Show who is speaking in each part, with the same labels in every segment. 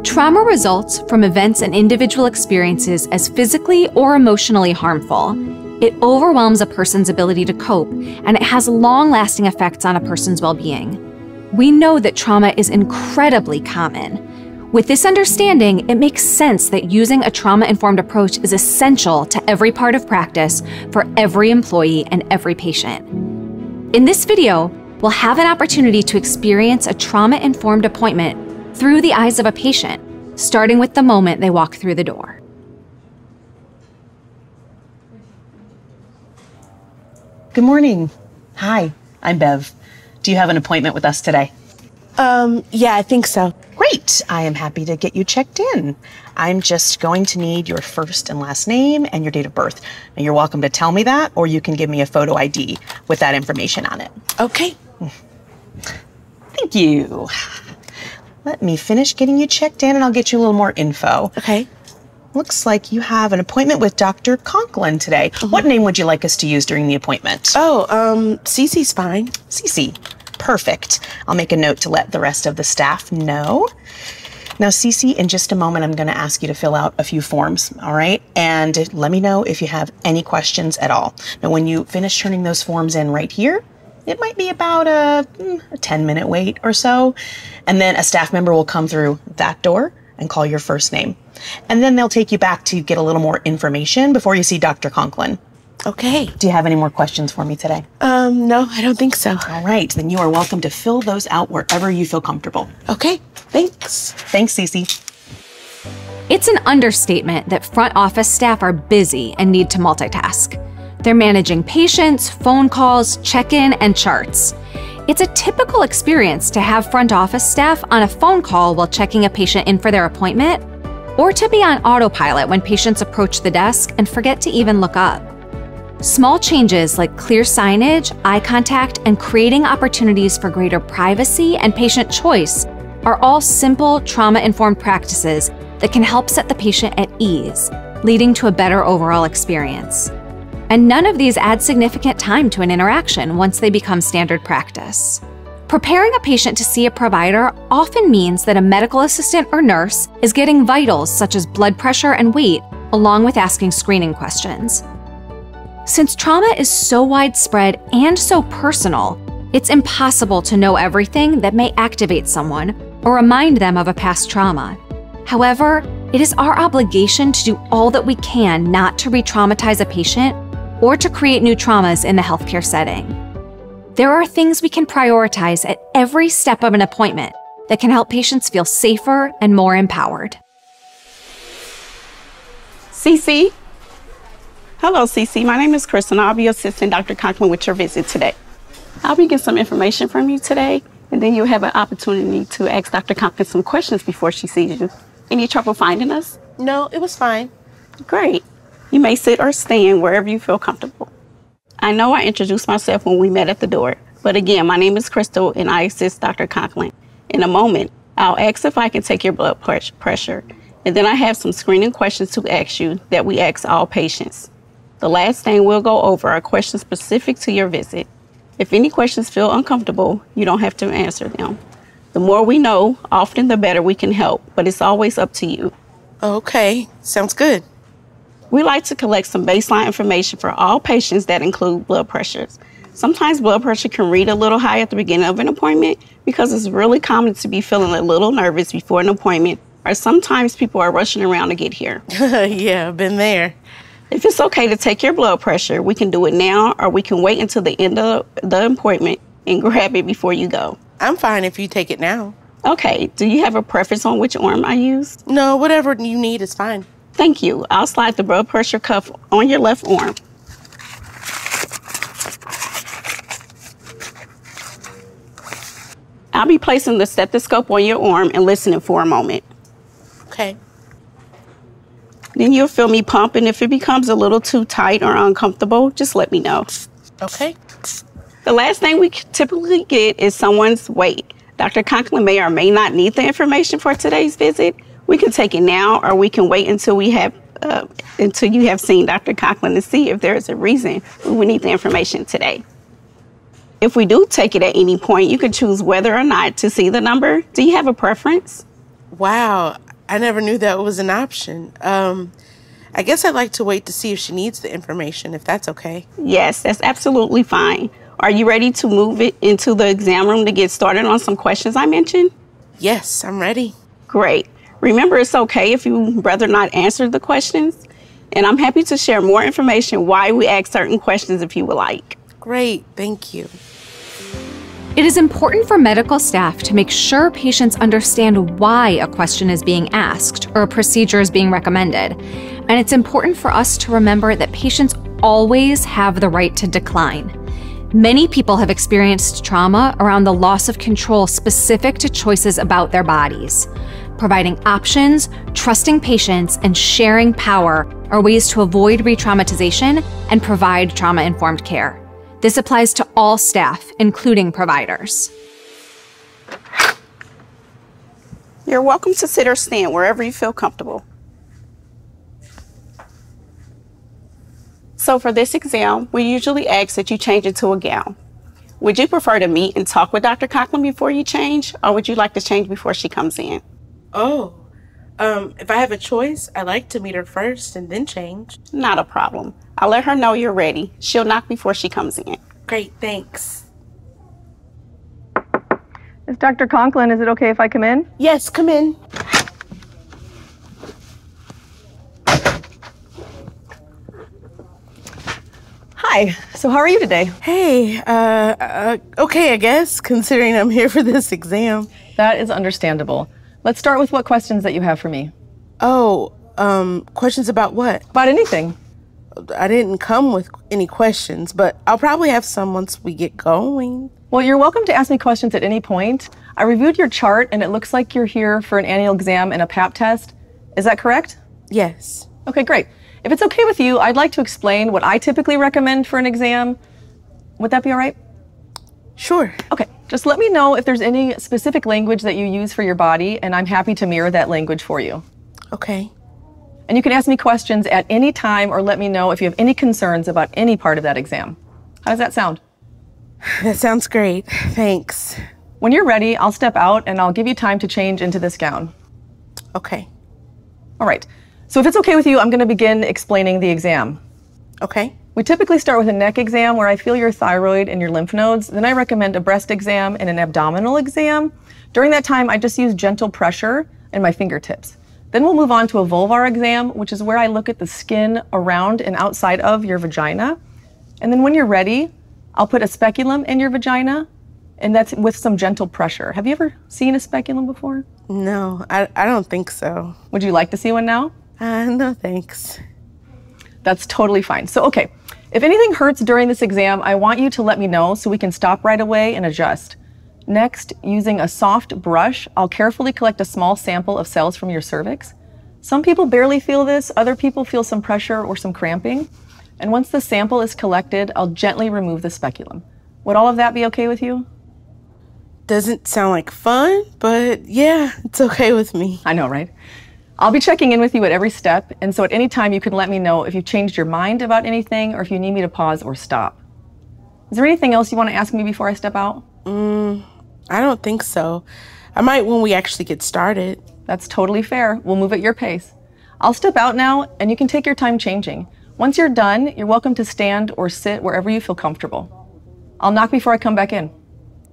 Speaker 1: Trauma results from events and individual experiences as physically or emotionally harmful. It overwhelms a person's ability to cope, and it has long-lasting effects on a person's well-being. We know that trauma is incredibly common. With this understanding, it makes sense that using a trauma-informed approach is essential to every part of practice for every employee and every patient. In this video, we'll have an opportunity to experience a trauma-informed appointment through the eyes of a patient, starting with the moment they walk through the door.
Speaker 2: Good morning. Hi, I'm Bev. Do you have an appointment with us today?
Speaker 3: Yeah, I think so.
Speaker 2: Great. I am happy to get you checked in. I'm just going to need your first and last name and your date of birth. Now, you're welcome to tell me that, or you can give me a photo ID with that information on it.
Speaker 3: Okay.
Speaker 2: Thank you. Let me finish getting you checked in and I'll get you a little more info.
Speaker 3: Okay.
Speaker 2: Looks like you have an appointment with Dr. Conklin today. What name would you like us to use during the appointment?
Speaker 3: Oh, Cece's fine.
Speaker 2: Cece. Perfect. I'll make a note to let the rest of the staff know. Now, Cece, in just a moment, I'm going to ask you to fill out a few forms, all right? And let me know if you have any questions at all. Now, when you finish turning those forms in right here, it might be about a 10-minute wait or so. And then a staff member will come through that door and call your first name. And then they'll take you back to get a little more information before you see Dr. Conklin.
Speaker 3: Okay.
Speaker 2: Do you have any more questions for me today?
Speaker 3: No, I don't think so.
Speaker 2: All right, then you are welcome to fill those out wherever you feel comfortable.
Speaker 3: Okay, thanks.
Speaker 2: Thanks, Cece.
Speaker 1: It's an understatement that front office staff are busy and need to multitask. They're managing patients, phone calls, check-in, and charts. It's a typical experience to have front office staff on a phone call while checking a patient in for their appointment, or to be on autopilot when patients approach the desk and forget to even look up. Small changes like clear signage, eye contact, and creating opportunities for greater privacy and patient choice are all simple trauma-informed practices that can help set the patient at ease, leading to a better overall experience. And none of these add significant time to an interaction once they become standard practice. Preparing a patient to see a provider often means that a medical assistant or nurse is getting vitals such as blood pressure and weight, along with asking screening questions. Since trauma is so widespread and so personal, it's impossible to know everything that may activate someone or remind them of a past trauma. However, it is our obligation to do all that we can not to re-traumatize a patient or to create new traumas in the healthcare setting. There are things we can prioritize at every step of an appointment that can help patients feel safer and more empowered.
Speaker 4: Cece. Hello, Cece. My name is Chris, and I'll be assisting Dr. Conklin with your visit today. I'll be getting some information from you today, and then you'll have an opportunity to ask Dr. Conklin some questions before she sees you. Any trouble finding us?
Speaker 3: No, it was fine.
Speaker 4: Great. You may sit or stand wherever you feel comfortable. I know I introduced myself when we met at the door, but again, my name is Crystal, and I assist Dr. Conklin. In a moment, I'll ask if I can take your blood pressure, and then I have some screening questions to ask you that we ask all patients. The last thing we'll go over are questions specific to your visit. If any questions feel uncomfortable, you don't have to answer them. The more we know, often the better we can help, but it's always up to you.
Speaker 3: Okay, sounds good.
Speaker 4: We like to collect some baseline information for all patients that include blood pressures. Sometimes blood pressure can read a little high at the beginning of an appointment because it's really common to be feeling a little nervous before an appointment, or sometimes people are rushing around to get here.
Speaker 3: Yeah, I've been there.
Speaker 4: If it's okay to take your blood pressure, we can do it now, or we can wait until the end of the appointment and grab it before you go.
Speaker 3: I'm fine if you take it now.
Speaker 4: Okay, do you have a preference on which arm I use?
Speaker 3: No, whatever you need is fine.
Speaker 4: Thank you. I'll slide the blood pressure cuff on your left arm. I'll be placing the stethoscope on your arm and listening for a moment.
Speaker 3: Okay.
Speaker 4: Then you'll feel me pump, and if it becomes a little too tight or uncomfortable, just let me know.
Speaker 3: Okay.
Speaker 4: The last thing we typically get is someone's weight. Dr. Conklin may or may not need the information for today's visit. We can take it now, or we can wait until you have seen Dr. Conklin to see if there is a reason we need the information today. If we do take it at any point, you can choose whether or not to see the number. Do you have a preference?
Speaker 3: Wow, I never knew that was an option. I guess I'd like to wait to see if she needs the information, if that's okay.
Speaker 4: Yes, that's absolutely fine. Are you ready to move it into the exam room to get started on some questions I mentioned?
Speaker 3: Yes, I'm ready.
Speaker 4: Great. Remember, it's okay if you rather not answer the questions. And I'm happy to share more information why we ask certain questions if you would like.
Speaker 3: Great, thank you.
Speaker 1: It is important for medical staff to make sure patients understand why a question is being asked or a procedure is being recommended. And it's important for us to remember that patients always have the right to decline. Many people have experienced trauma around the loss of control specific to choices about their bodies. Providing options, trusting patients, and sharing power are ways to avoid re-traumatization and provide trauma-informed care. This applies to all staff, including providers.
Speaker 4: You're welcome to sit or stand wherever you feel comfortable. So for this exam, we usually ask that you change into a gown. Would you prefer to meet and talk with Dr. Conklin before you change, or would you like to change before she comes in?
Speaker 3: Oh, if I have a choice, I like to meet her first and then change.
Speaker 4: Not a problem. I'll let her know you're ready. She'll knock before she comes in.
Speaker 3: Great, thanks.
Speaker 5: It's Dr. Conklin. Is it okay if I come in?
Speaker 3: Yes, come in.
Speaker 5: Hi. So how are you today?
Speaker 3: Hey, okay, I guess, considering I'm here for this exam.
Speaker 5: That is understandable. Let's start with what questions that you have for me.
Speaker 3: Oh, questions about what?
Speaker 5: About anything.
Speaker 3: I didn't come with any questions, but I'll probably have some once we get going.
Speaker 5: Well, you're welcome to ask me questions at any point. I reviewed your chart and it looks like you're here for an annual exam and a PAP test. Is that correct?
Speaker 3: Yes.
Speaker 5: Okay, great. If it's okay with you, I'd like to explain what I typically recommend for an exam. Would that be all right?
Speaker 3: Sure.
Speaker 5: Okay, just let me know if there's any specific language that you use for your body, and I'm happy to mirror that language for you.
Speaker 3: Okay.
Speaker 5: And you can ask me questions at any time or let me know if you have any concerns about any part of that exam. How does that sound?
Speaker 3: That sounds great. Thanks.
Speaker 5: When you're ready, I'll step out and I'll give you time to change into this gown.
Speaker 3: Okay.
Speaker 5: All right. So if it's okay with you, I'm going to begin explaining the exam.
Speaker 3: Okay.
Speaker 5: We typically start with a neck exam where I feel your thyroid and your lymph nodes. Then I recommend a breast exam and an abdominal exam. During that time, I just use gentle pressure in my fingertips. Then we'll move on to a vulvar exam, which is where I look at the skin around and outside of your vagina. And then when you're ready, I'll put a speculum in your vagina, and that's with some gentle pressure. Have you ever seen a speculum before?
Speaker 3: No, I don't think so.
Speaker 5: Would you like to see one now?
Speaker 3: No, thanks.
Speaker 5: That's totally fine. So, okay, if anything hurts during this exam, I want you to let me know so we can stop right away and adjust. Next, using a soft brush, I'll carefully collect a small sample of cells from your cervix. Some people barely feel this, other people feel some pressure or some cramping. And once the sample is collected, I'll gently remove the speculum. Would all of that be okay with you?
Speaker 3: Doesn't sound like fun, but yeah, it's okay with me.
Speaker 5: I know, right? I'll be checking in with you at every step, and so at any time you can let me know if you've changed your mind about anything or if you need me to pause or stop. Is there anything else you want to ask me before I step out?
Speaker 3: I don't think so. I might when we actually get started.
Speaker 5: That's totally fair. We'll move at your pace. I'll step out now, and you can take your time changing. Once you're done, you're welcome to stand or sit wherever you feel comfortable. I'll knock before I come back in.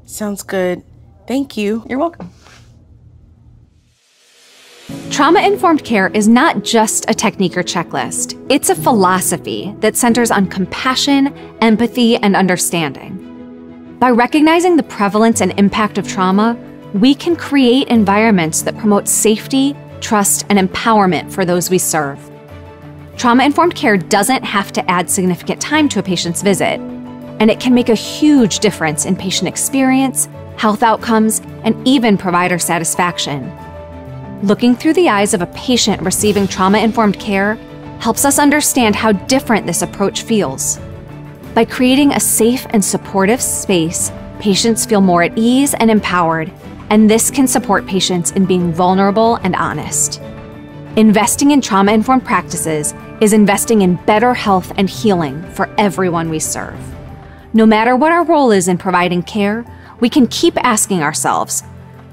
Speaker 3: Sounds good. Thank you.
Speaker 5: You're welcome.
Speaker 1: Trauma-informed care is not just a technique or checklist. It's a philosophy that centers on compassion, empathy, and understanding. By recognizing the prevalence and impact of trauma, we can create environments that promote safety, trust, and empowerment for those we serve. Trauma-informed care doesn't have to add significant time to a patient's visit, and it can make a huge difference in patient experience, health outcomes, and even provider satisfaction. Looking through the eyes of a patient receiving trauma-informed care helps us understand how different this approach feels. By creating a safe and supportive space, patients feel more at ease and empowered, and this can support patients in being vulnerable and honest. Investing in trauma-informed practices is investing in better health and healing for everyone we serve. No matter what our role is in providing care, we can keep asking ourselves,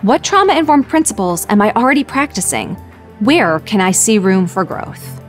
Speaker 1: what trauma-informed principles am I already practicing? Where can I see room for growth?